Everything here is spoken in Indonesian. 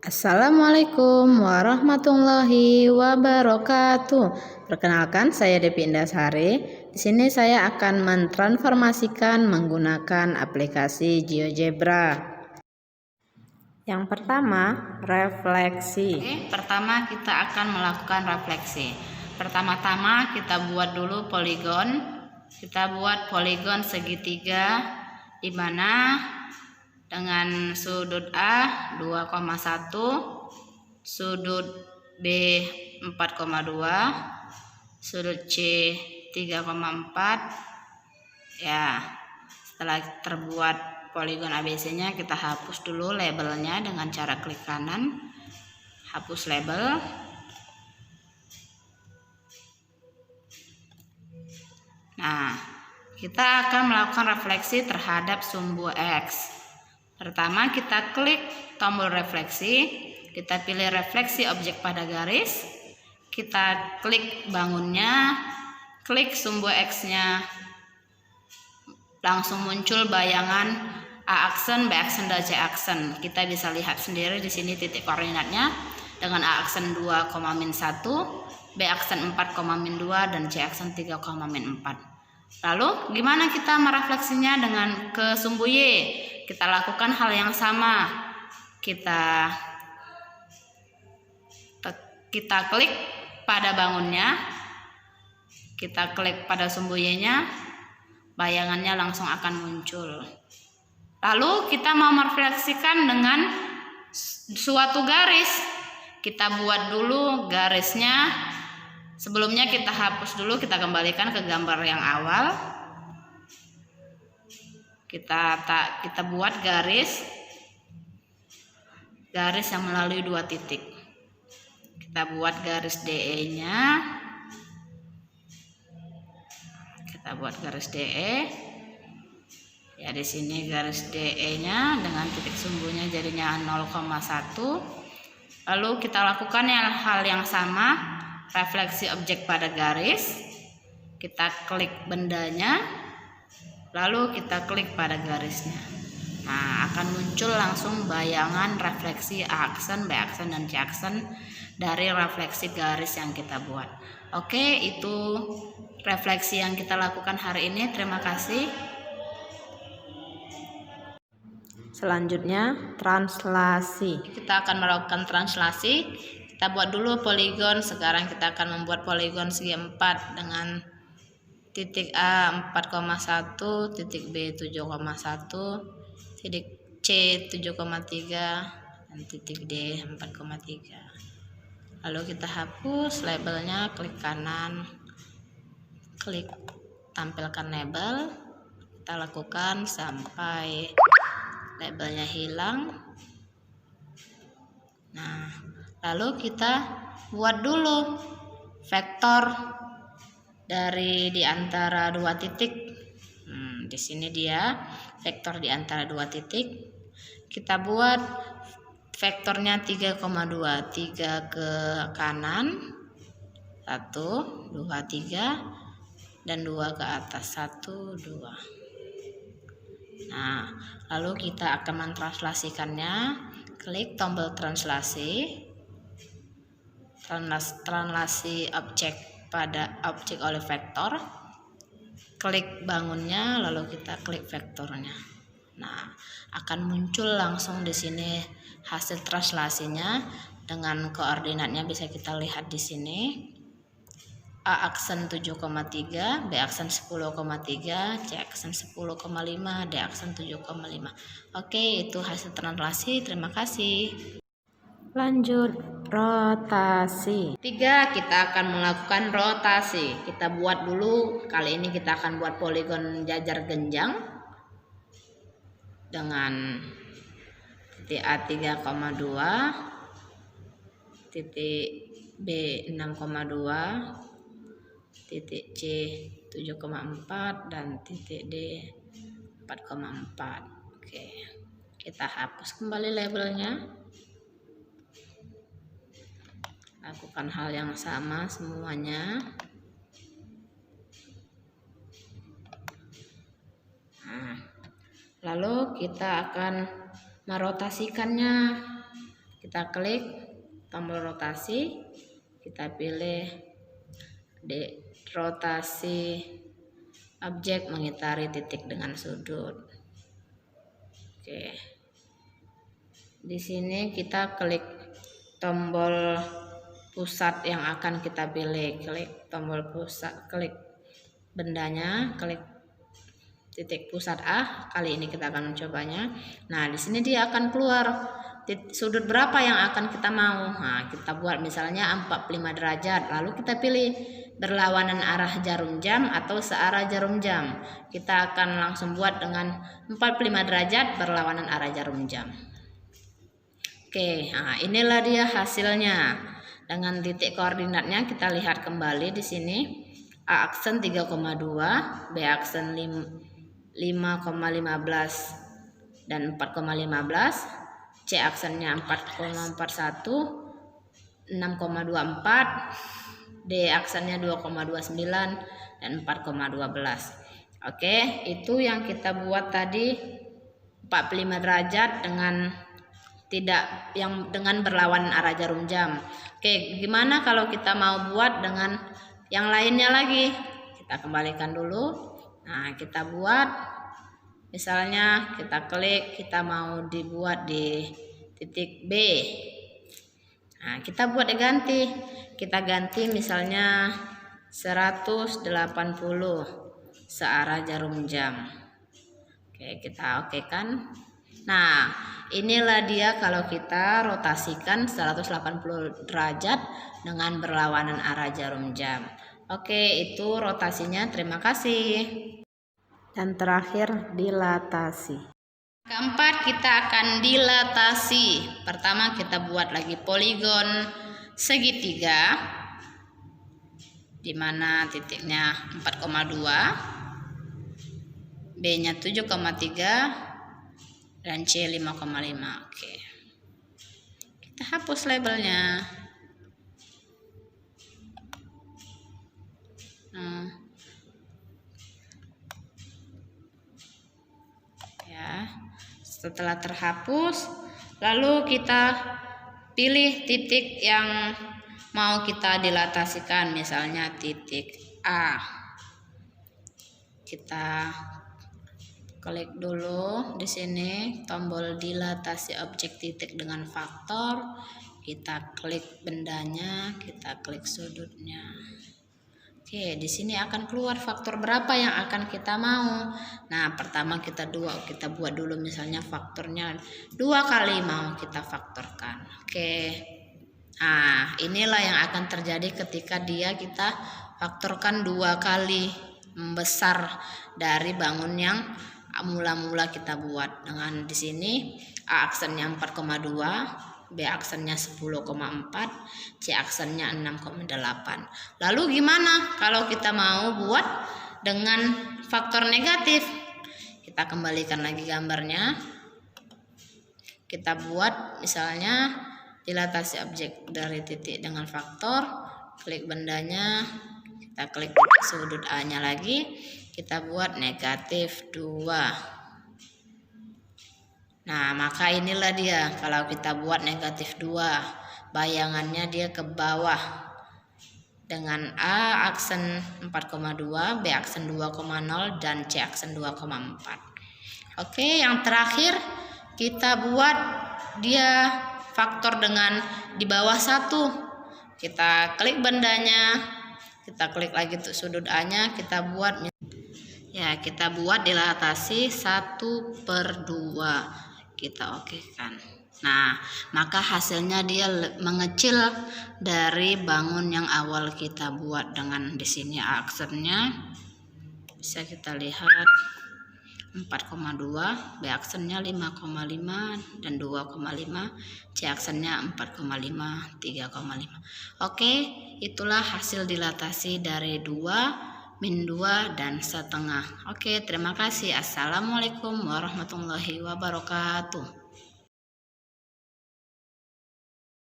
Assalamualaikum warahmatullahi wabarakatuh. Perkenalkan, saya Devi Indasari. Di sini saya akan mentransformasikan menggunakan aplikasi GeoGebra. Yang pertama, refleksi. Pertama kita akan melakukan refleksi. Pertama-tama kita buat dulu poligon. Kita buat poligon segitiga di mana dengan sudut A 2,1, sudut B 4,2, sudut C 3,4. Ya, setelah terbuat poligon ABC-nya, kita hapus dulu labelnya dengan cara klik kanan, hapus label. Nah, kita akan melakukan refleksi terhadap sumbu X. Pertama kita klik tombol refleksi, kita pilih refleksi objek pada garis, kita klik bangunnya, klik sumbu X-nya, langsung muncul bayangan A aksen, B aksen, dan C aksen. Kita bisa lihat sendiri di sini titik koordinatnya dengan A aksen 2,-1, B aksen 4,-2, dan C aksen 3,-4. Lalu gimana kita merefleksinya dengan ke sumbu Y? Kita lakukan hal yang sama. Kita klik pada bangunnya, kita klik pada sumbu Y-nya, bayangannya langsung akan muncul. Lalu kita mau merefleksikan dengan suatu garis. Kita buat dulu garisnya. Sebelumnya kita hapus dulu, kita kembalikan ke gambar yang awal. Kita buat garis yang melalui dua titik. Kita buat garis DE-nya. Kita buat garis DE. Ya, di sini garis DE-nya dengan titik sumbunya jadinya 0,1. Lalu kita lakukan hal yang sama, refleksi objek pada garis. Kita klik bendanya, lalu kita klik pada garisnya. Nah, akan muncul langsung bayangan refleksi A aksen, B aksen, dan C aksen dari refleksi garis yang kita buat. Oke, itu refleksi yang kita lakukan hari ini. Terima kasih. Selanjutnya, translasi. Kita akan melakukan translasi. Kita buat dulu poligon. Sekarang kita akan membuat poligon segi 4 dengan titik A 4,1, titik B 7,1, titik C 7,3, dan titik D 4,3. Lalu kita hapus labelnya, klik kanan, klik tampilkan label. Kita lakukan sampai labelnya hilang. Nah, lalu kita buat dulu vektor dari di antara dua titik. Di sini dia vektor di antara dua titik. Kita buat vektornya 3,2, 3 ke kanan, 1, 2, 3, dan 2 ke atas, 1, 2. Nah, lalu kita akan mentranslasikannya. Klik tombol translasi, translasi objek pada objek oleh vektor, klik bangunnya, lalu kita klik vektornya. Nah, akan muncul langsung di sini hasil translasinya dengan koordinatnya, bisa kita lihat di sini. A aksen 7,3, B aksen 10,3, C aksen 10,5, D aksen 7,5. Oke, itu hasil translasi. Terima kasih. Lanjut, rotasi. 3, kita akan melakukan rotasi. Kita buat dulu, kali ini kita akan buat poligon jajar genjang dengan titik A 3,2, titik B 6,2, titik C 7,4, dan titik D 4,4. Oke, kita hapus kembali labelnya. Lakukan hal yang sama semuanya. Nah, lalu kita akan merotasikannya. kita klik tombol rotasi, kita pilih rotasi objek mengitari titik dengan sudut. Oke. Di sini kita klik tombol pusat yang akan kita pilih, klik tombol pusat, klik bendanya, klik titik pusat A. Kali ini kita akan mencobanya. Nah, di sini dia akan keluar sudut berapa yang akan kita mau. Nah, kita buat misalnya 45 derajat, lalu kita pilih berlawanan arah jarum jam atau searah jarum jam. Kita akan langsung buat dengan 45 derajat berlawanan arah jarum jam. Oke, nah inilah dia hasilnya. Dengan titik koordinatnya kita lihat kembali di sini. A aksen 3,2, B aksen 5,15 dan 4,15, C aksennya 4,41, 6,24, D aksennya 2,29 dan 4,12. Oke, itu yang kita buat tadi 45 derajat dengan berlawanan arah jarum jam. Oke, gimana kalau kita mau buat dengan yang lainnya lagi? Kita kembalikan dulu. Nah, kita buat misalnya kita klik, kita mau dibuat di titik B. Nah, kita buat ganti. Kita ganti misalnya 180 searah jarum jam. Oke, kita okekan. Nah, inilah dia kalau kita rotasikan 180 derajat dengan berlawanan arah jarum jam. Oke, itu rotasinya. Terima kasih. Dan terakhir, dilatasi. Keempat, kita akan dilatasi. Pertama, kita buat lagi poligon segitiga, di mana titiknya 4,2, B-nya 7,3, dan C 5,5. Oke. Kita hapus labelnya. Ya. Setelah terhapus, lalu kita pilih titik yang mau kita dilatasikan, misalnya titik A. Kita klik dulu di sini tombol dilatasi objek titik dengan faktor. Kita klik bendanya, kita klik sudutnya. Oke, di sini akan keluar faktor berapa yang akan kita mau. Nah, pertama kita buat dulu misalnya faktornya 2 kali mau kita faktorkan. Oke. Nah, inilah yang akan terjadi ketika kita faktorkan 2 kali membesar dari bangun yang mula-mula kita buat. Dengan di sini A aksennya 4,2, B aksennya 10,4, C aksennya 6,8. Lalu gimana kalau kita mau buat dengan faktor negatif? Kita kembalikan lagi gambarnya. Kita buat misalnya dilatasi objek dari titik dengan faktor, klik bendanya, kita klik sudut A-nya lagi, kita buat negatif 2. Nah, maka inilah dia kalau kita buat negatif 2, bayangannya dia ke bawah dengan A aksen 4,2, B aksen 2,0 dan C aksen 2,4. Oke, yang terakhir kita buat dia faktor dengan di bawah 1. Kita klik bendanya, kita klik lagi untuk sudut A-nya, kita buat dilatasi 1/2. Kita okekan. Nah, maka hasilnya dia mengecil dari bangun yang awal kita buat. Dengan di sini aksennya bisa kita lihat 4,2, B aksennya 5,5 dan 2,5, C aksennya 4,5, 3,5. Oke, itulah hasil dilatasi dari 2, min 2 dan setengah. Oke, terima kasih. Assalamualaikum warahmatullahi wabarakatuh.